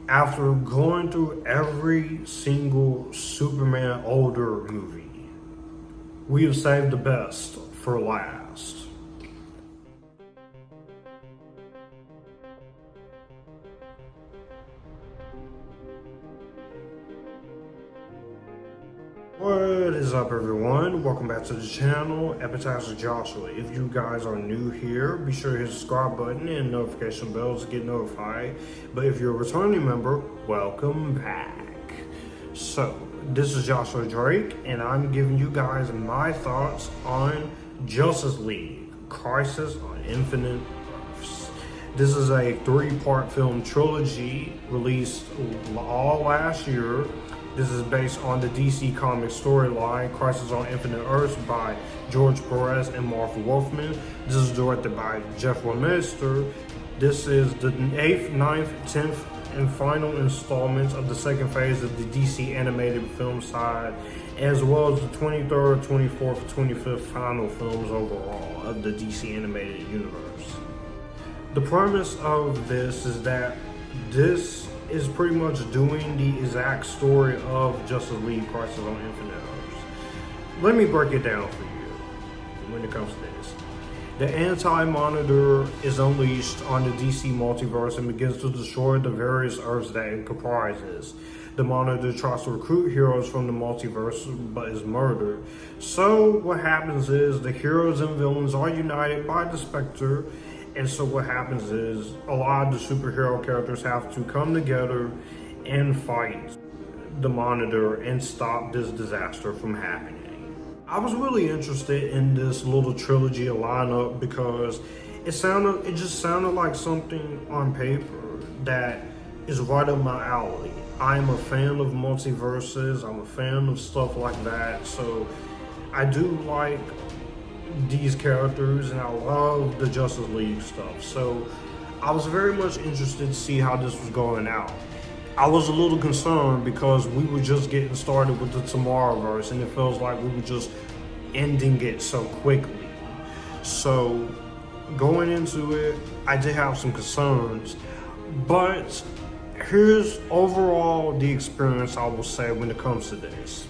After going through every single Superman older movie, we have saved the best for last. What is up, everyone? Welcome back to the channel, Epictastic Joshua. If you guys are new here, be sure to hit the subscribe button and notification bells to get notified. But if you're a returning member, welcome back. So, this is Joshua Drake, and I'm giving you guys my thoughts on Justice League: Crisis on Infinite Earths. This is a 3-part film trilogy released all last year. This is based on the DC Comics storyline, Crisis on Infinite Earths by George Perez and Martha Wolfman. This is directed by Jeff Lemaister. This is the 8th, 9th, 10th, and final installments of the second phase of the DC animated film side, as well as the 23rd, 24th, 25th final films overall of the DC animated universe. The premise of this is that this is pretty much doing the exact story of Justice League: Crisis on Infinite Earths. Let me break it down for you when it comes to this. The Anti-Monitor is unleashed on the DC multiverse and begins to destroy the various Earths that it comprises. The Monitor tries to recruit heroes from the multiverse, but is murdered. So what happens is the heroes and villains are united by the Spectre. And so what happens is a lot of the superhero characters have to come together and fight the Monitor and stop this disaster from happening. I was really interested in this little trilogy lineup because it just sounded like something on paper that is right up my alley. I'm a fan of multiverses, I'm a fan of stuff like that, so I do like these characters and I love the Justice League stuff. So I was very much interested to see how this was going out. I was a little concerned because we were just getting started with the Tomorrowverse and it feels like we were just ending it so quickly. So going into it, I did have some concerns, but here's overall the experience I will say when it comes to this.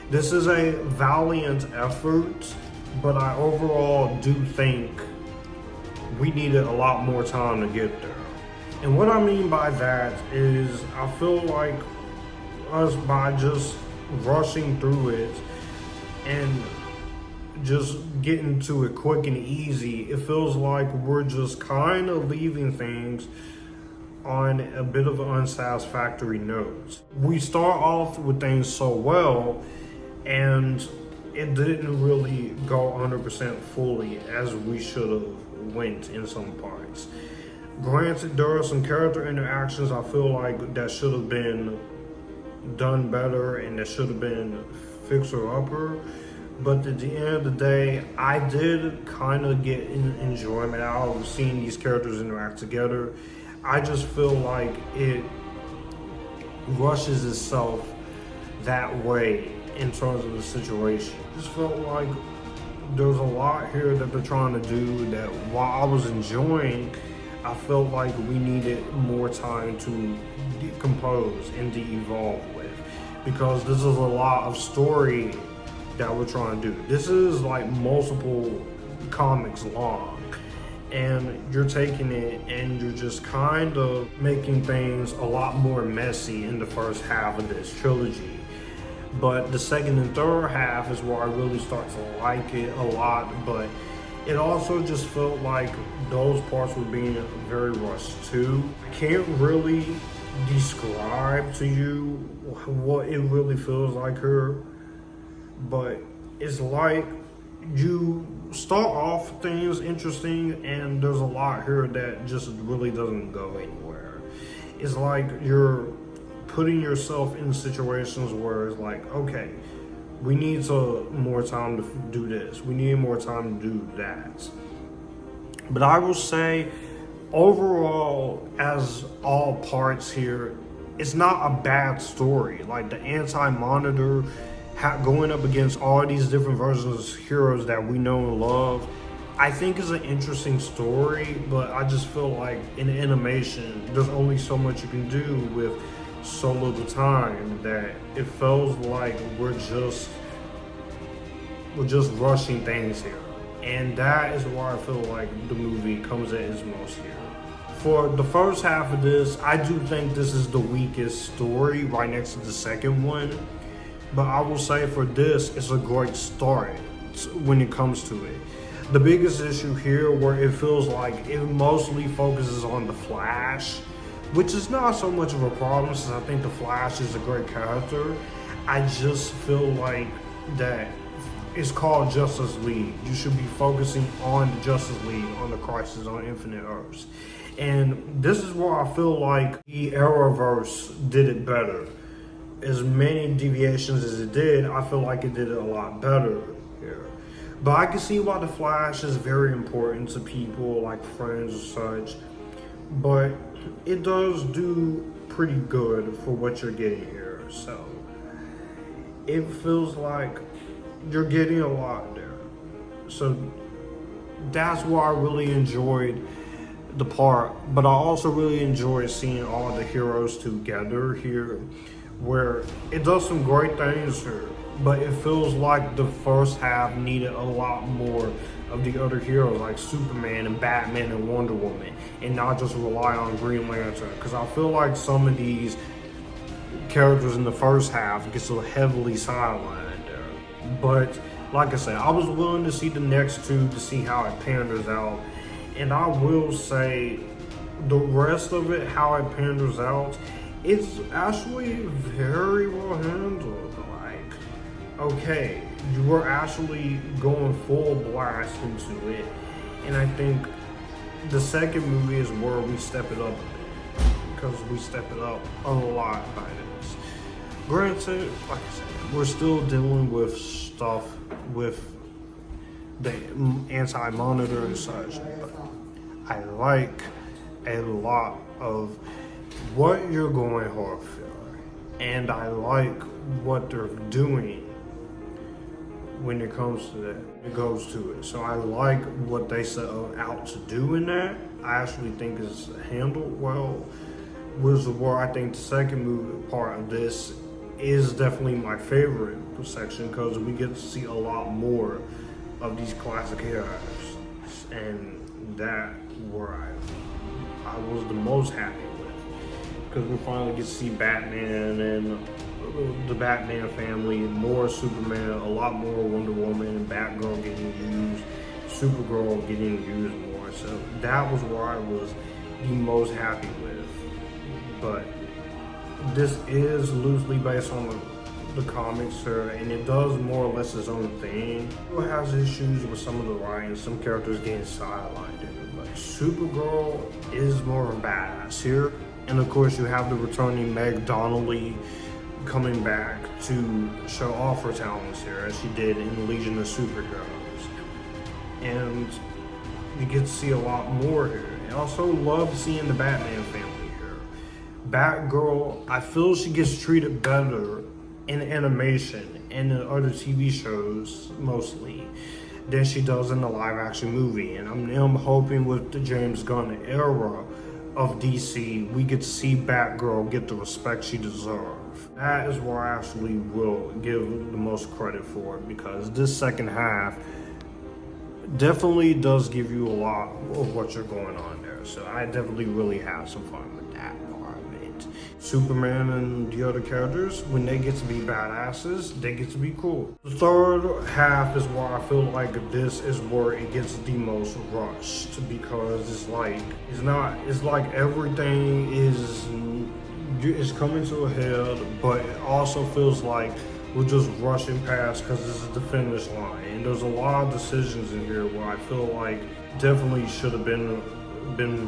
This is a valiant effort, but I overall do think we needed a lot more time to get there. And what I mean by that is I feel like us, by just rushing through it and just getting to it quick and easy, it feels like we're just kind of leaving things on a bit of an unsatisfactory note. We start off with things so well, and it didn't really go 100% fully as we should have went in some parts. Granted, there are some character interactions I feel like that should have been done better and that should have been fixer-upper, but at the end of the day, I did kind of get enjoyment out of seeing these characters interact together. I just feel like it rushes itself that way in terms of the situation. Just felt like there's a lot here that they're trying to do that while I was enjoying, I felt like we needed more time to decompose and de-evolve with, because this is a lot of story that we're trying to do. This is like multiple comics long, and you're taking it and you're just kind of making things a lot more messy in the first half of this trilogy. But the second and third half is where I really start to like it a lot, but it also just felt like those parts were being very rushed too. I can't really describe to you what it really feels like here, but it's like you start off things interesting and there's a lot here that just really doesn't go anywhere. It's like you're putting yourself in situations where it's like, okay, we need more time to do this. We need more time to do that. But I will say, overall, as all parts here, it's not a bad story. Like the Anti-Monitor going up against all these different versions of heroes that we know and love, I think it's an interesting story, but I just feel like in animation, there's only so much you can do with so little time that it feels like we're just rushing things here. And that is why I feel like the movie comes at its most here. For the first half of this, I do think this is the weakest story right next to the second one. But I will say for this, it's a great start when it comes to it. The biggest issue here where it feels like it mostly focuses on the Flash, which is not so much of a problem since I think the Flash is a great character. I just feel like that it's called Justice League. You should be focusing on the Justice League, on the Crisis on Infinite Earths. And this is where I feel like the Arrowverse did it better. As many deviations as it did, I feel like it did it a lot better here. But I can see why the Flash is very important to people like friends or such. But it does do pretty good for what you're getting here. So it feels like you're getting a lot there. So that's why I really enjoyed the part. But I also really enjoyed seeing all the heroes together here, where it does some great things here, but it feels like the first half needed a lot more of the other heroes like Superman and Batman and Wonder Woman, and not just rely on Green Lantern, because I feel like some of these characters in the first half get so heavily sidelined there. But like I said, I was willing to see the next two to see how it panders out, and I will say the rest of it, how it panders out, it's actually very well handled. Like, okay, you were actually going full blast into it. And I think the second movie is where we step it up a bit, because we step it up a lot by this. Granted, like I said, we're still dealing with stuff with the anti-monitor and such, but I like a lot of what you're going hard for, and I like what they're doing when it comes to that. It goes to it. So I like what they set out to do in that. I actually think it's handled well. Was where I think the second movie part of this is definitely my favorite section, because we get to see a lot more of these classic heroes, and that where I was the most happy with, because we finally get to see Batman and the Batman family, more Superman, a lot more Wonder Woman and Batgirl getting used, Supergirl getting used more. So that was where I was the most happy with. But this is loosely based on the comics, and it does more or less its own thing. It has issues with some of the writing, some characters getting sidelined in it, but Supergirl is more of a badass here. And of course you have the returning Meg Donnelly coming back to show off her talents here, as she did in the Legion of Superheroes. And you get to see a lot more here. I also love seeing the Batman family here. Batgirl, I feel she gets treated better in animation and in other TV shows mostly than she does in the live action movie. And I'm hoping with the James Gunn era of DC, we get to see Batgirl get the respect she deserves. That is where I actually will give the most credit for it, because this second half definitely does give you a lot of what you're going on there. So I definitely really have some fun with that part of it. Superman and the other characters, when they get to be badasses, they get to be cool. The third half is where I feel like this is where it gets the most rushed, because it's like everything is coming to a head, but it also feels like we're just rushing past because this is the finish line. And there's a lot of decisions in here where I feel like definitely should have been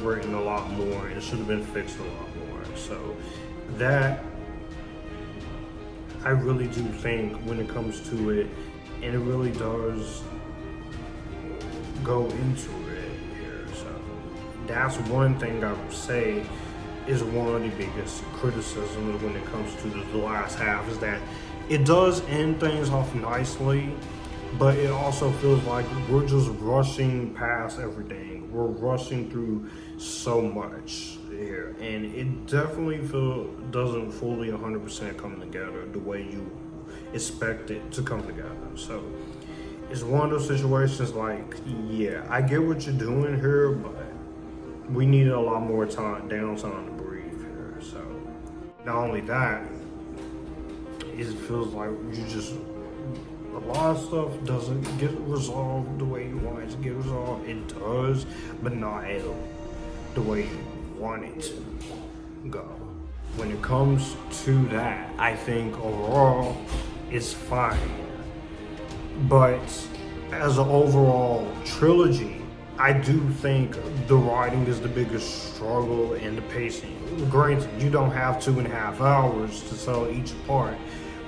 written a lot more and should have been fixed a lot more. So that I really do think when it comes to it, and it really does go into it here. So that's one thing I would say is one of the biggest criticisms when it comes to the last half, is that it does end things off nicely, but it also feels like we're just rushing past everything. We're rushing through so much here, and it definitely doesn't fully 100% come together the way you expect it to come together. So it's one of those situations like, yeah, I get what you're doing here, but we need a lot more downtime to breathe here. So not only that, it feels like a lot of stuff doesn't get resolved the way you want it to get resolved. It does, but not the way you want it to go. When it comes to that, I think overall it's fine. But as an overall trilogy, I do think the writing is the biggest struggle and the pacing. Granted, you don't have 2.5 hours to tell each part,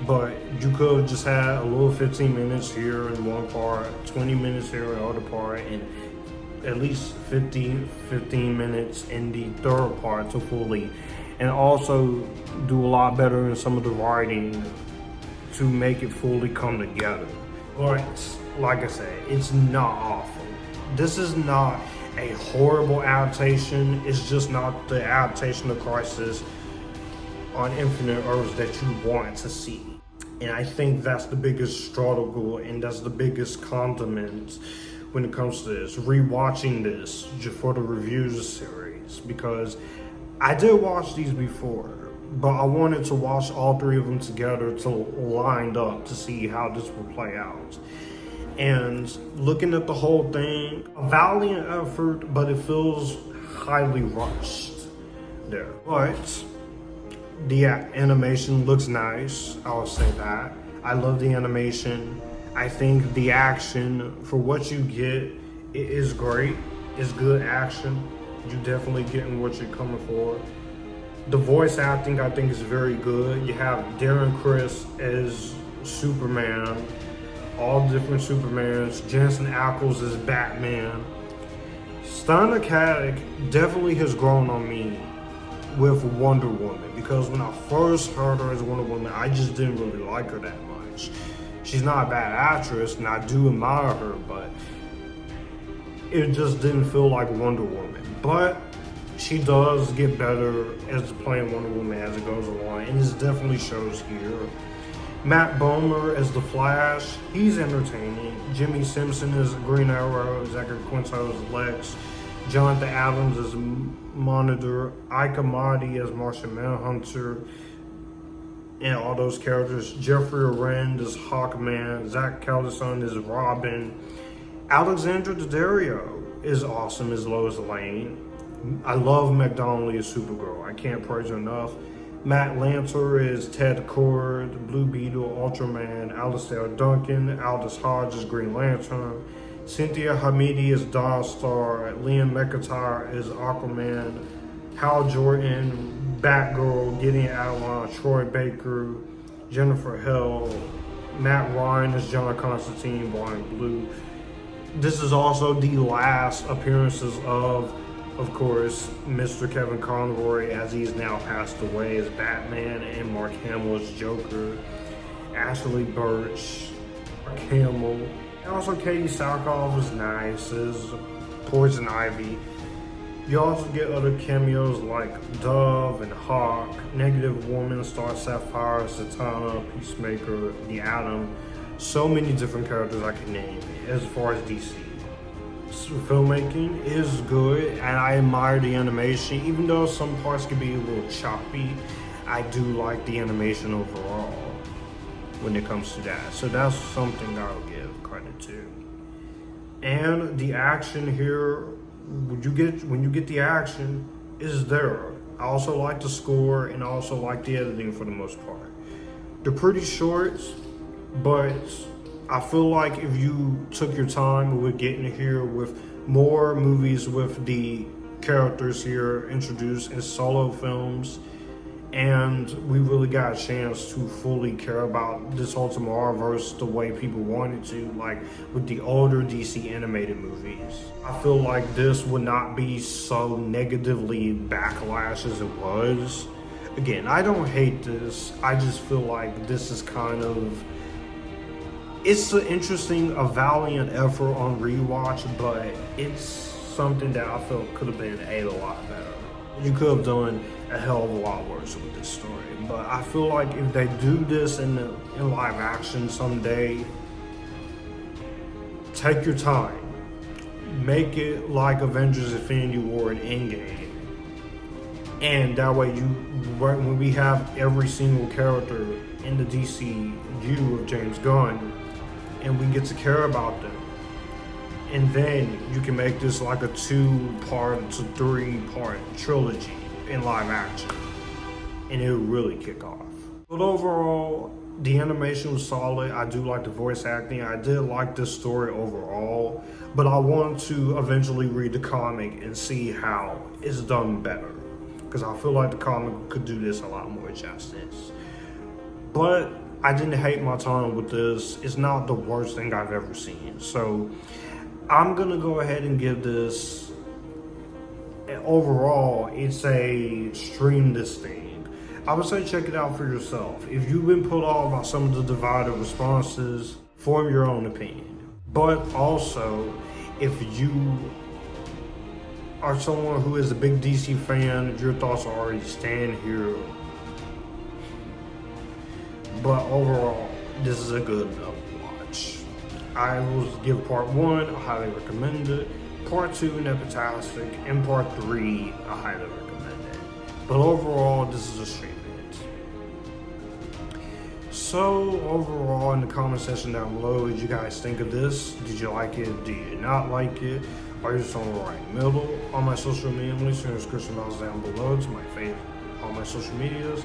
but you could have just had a little 15 minutes here in one part, 20 minutes here in the other part, and at least 15 minutes in the third part to fully, and also do a lot better in some of the writing to make it fully come together. But like I said, it's not awful. This is not a horrible adaptation. It's just not the adaptation of Crisis on Infinite Earths that you want to see. And I think that's the biggest struggle, and that's the biggest condiment when it comes to this. Rewatching this for the reviews series, because I did watch these before, but I wanted to watch all three of them together to line up to see how this would play out. And looking at the whole thing, a valiant effort, but it feels highly rushed there. But the animation looks nice, I'll say that. I love the animation. I think the action, for what you get, it is great. It's good action. You're definitely getting what you're coming for. The voice acting, I think, is very good. You have Darren Criss as Superman, all different Supermans. Jensen Ackles as Batman. Steiner Caddick definitely has grown on me with Wonder Woman, because when I first heard her as Wonder Woman, I just didn't really like her that much. She's not a bad actress, and I do admire her, but it just didn't feel like Wonder Woman. But she does get better as playing Wonder Woman as it goes along, and this definitely shows here. Matt Bomer as the Flash, he's entertaining. Jimmy Simpson as Green Arrow, Zachary Quinto as Lex, Jonathan Adams as Monitor, Ika Mahdi as Martian Manhunter, and all those characters. Jeffrey Arend as Hawkman, Zach Calderson as Robin, Alexandra Daddario is awesome as Lois Lane. I love McDonnell as Supergirl. I can't praise her enough. Matt Lanter is Ted Kord, Blue Beetle, Ultraman, Alistair Duncan, Aldous Hodge as Green Lantern, Cynthia Hamidi as Darstar, Liam McIntyre as Aquaman, Hal Jordan, Batgirl, Gideon Allen, Troy Baker, Jennifer Hill, Matt Ryan as John Constantine, Blind Blue. This is also the last appearances of course, Mr. Kevin Conroy, as he's now passed away as Batman, and Mark Hamill as Joker, Ashley Birch, Mark Hamill, and also Katie Sackhoff is nice as Poison Ivy. You also get other cameos like Dove and Hawk, Negative Woman, Star Sapphire, Satana, Peacemaker, The Atom. So many different characters I can name as far as DC. Filmmaking is good, and I admire the animation. Even though some parts can be a little choppy, I do like the animation overall when it comes to that. So that's something I'll give credit to. And the action here, when you get the action, is there. I also like the score, and I also like the editing for the most part. They're pretty short, but I feel like if you took your time with getting here with more movies with the characters here introduced in solo films, and we really got a chance to fully care about this whole Tomorrowverse the way people wanted to, like with the older DC animated movies. I feel like this would not be so negatively backlash as it was. Again, I don't hate this. I just feel like this is kind of, it's an interesting, a valiant effort on rewatch, but it's something that I felt could have been a lot better. You could have done a hell of a lot worse with this story. But I feel like if they do this in live action someday, take your time. Make it like Avengers Infinity War and Endgame. And that way when we have every single character in the DCU of James Gunn, and we get to care about them, and then you can make this like a 2-part to 3-part trilogy in live action, and it'll really kick off. But overall, the animation was solid. I do like the voice acting. I did like this story overall, but I want to eventually read the comic and see how it's done better, because I feel like the comic could do this a lot more justice. But I didn't hate my time with this. It's not the worst thing I've ever seen. So I'm gonna go ahead and give this, overall, it's a stream this thing. I would say check it out for yourself. If you've been put off by some of the divided responses, form your own opinion. But also, if you are someone who is a big DC fan, your thoughts are already stand here. But overall, this is a good watch. I will give part 1, I highly recommend it. Part 2, Epictastic, and part 3, I highly recommend it. But overall, this is a stream hit. So overall, in the comment section down below, what did you guys think of this? Did you like it? Did you not like it? Are you just on the right middle? All my social media links in the description box down below to my favorite, all my social medias.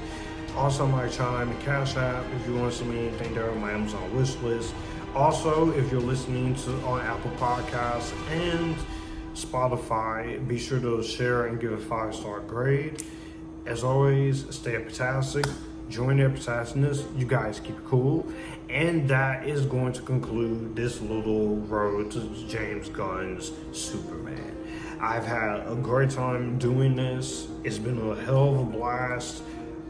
Also my Chime and Cash App if you want to send me anything there on my Amazon wish list. Also, if you're listening on Apple Podcasts and Spotify, be sure to share and give a 5-star grade. As always, stay Epictastic. Join the Epictasticness. You guys keep it cool. And that is going to conclude this little road to James Gunn's Superman. I've had a great time doing this. It's been a hell of a blast.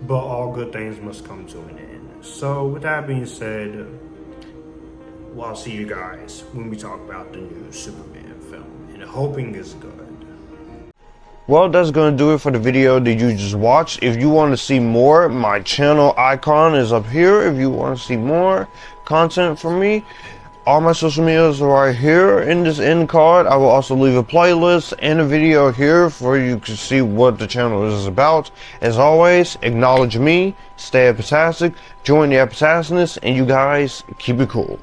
But all good things must come to an end. So with that being said, well, I'll see you guys when we talk about the new Superman film, and hoping it's good. Well, that's going to do it for the video that you just watched. If you want to see more, my channel icon is up here. If you want to see more content from me, all my social medias are right here in this end card. I will also leave a playlist and a video here for you to see what the channel is about. As always, acknowledge me, stay Epictastic, join the Epictasticness, and you guys keep it cool.